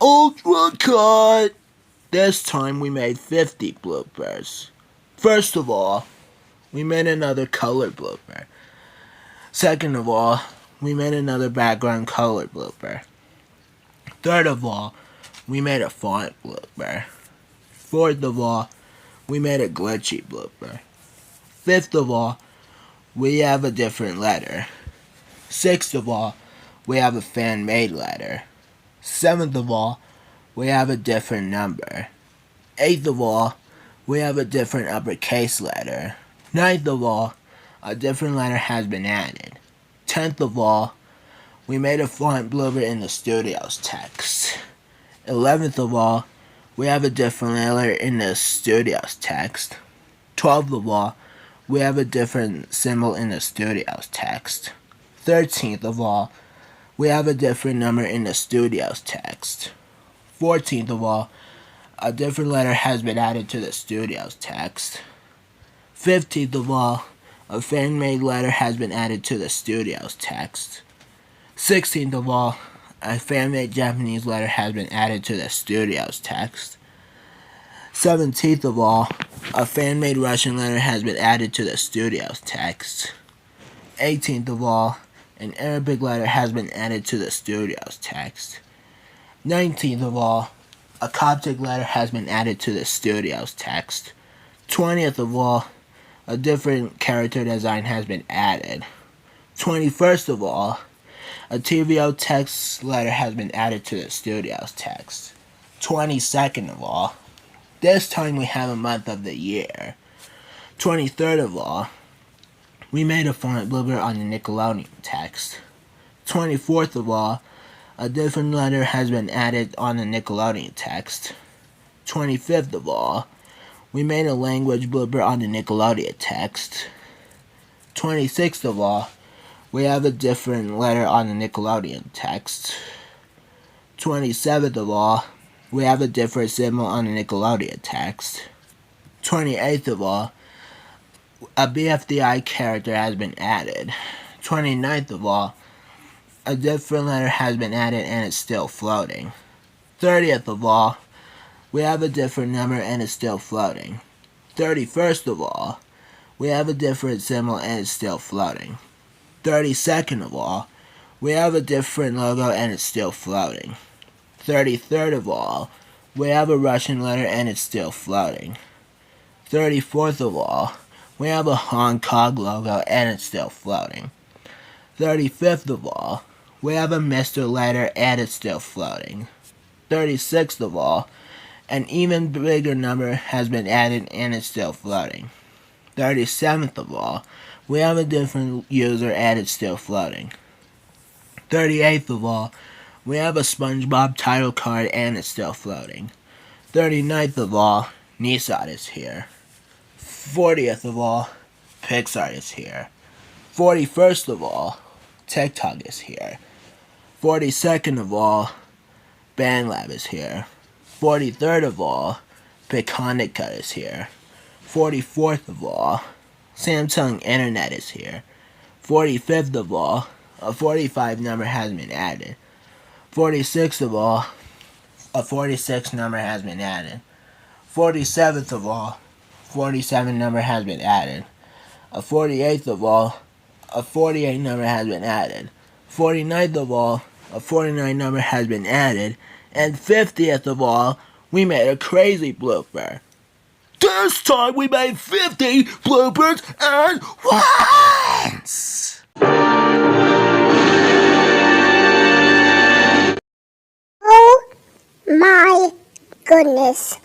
Ultra cut! This time we made 50 bloopers. First of all, we made another color blooper. Second of all, we made another background color blooper. Third of all, we made a font blooper. Fourth of all, we made a glitchy blooper. Fifth of all, we have a different letter. Sixth of all, we have a fan-made letter. Seventh of all, we have a different number. Eighth of all, we have a different uppercase letter. Ninth of all, a different letter has been added. 10th of all, we made a font blooper in the studio's text. 11th of all, we have a different letter in the studio's text. 12th of all, we have a different symbol in the studio's text. 13th of all, we have a different number in the studio's text. 14th of all, a different letter has been added to the studio's text. 15th of all, a fan-made letter has been added to the studio's text. 16th of all, a fan-made Japanese letter has been added to the studio's text. 17th of all, a fan-made Russian letter has been added to the studio's text. 18th of all, an Arabic letter has been added to the studio's text. 19th of all, a Coptic letter has been added to the studio's text. 20th of all, a different character design has been added. 21st of all, a TVO text letter has been added to the studio's text. 22nd of all, this time we have a month of the year. 23rd of all, we made a font blooper on the Nickelodeon text. 24th of all, a different letter has been added on the Nickelodeon text. 25th of all, we made a language blooper on the Nickelodeon text. 26th of all, we have a different letter on the Nickelodeon text. 27th of all, we have a different symbol on the Nickelodeon text. 28th of all, a BFDI character has been added. 29th of all, a different letter has been added and it's still floating. 30th of all, we have a different number and it's still floating. 31st of all, we have a different symbol and it's still floating. 32nd of all, we have a different logo and it's still floating. 33rd of all, we have a Russian letter and it's still floating. 34th of all, we have a Hong Kong logo and it's still floating. 35th of all, we have a Mr. letter and it's still floating. 36th of all, an even bigger number has been added and it's still floating. 37th of all, we have a different user and it's still floating. 38th of all, we have a SpongeBob title card and it's still floating. 39th of all, Nissan is here. 40th of all, Pixar is here. 41st of all, TikTok is here. 42nd of all, BandLab is here. 43rd of all, Piconica is here. 44th of all, Samsung Internet is here. 45th of all, a 45 number has been added. 46th of all, a 46 number has been added. 47th of all, 47 number has been added. A 48th of all, a 48 number has been added. 49th of all, a 49 number has been added. And 50th of all, we made a crazy blooper. This time we made 50 bloopers at once! Oh my goodness.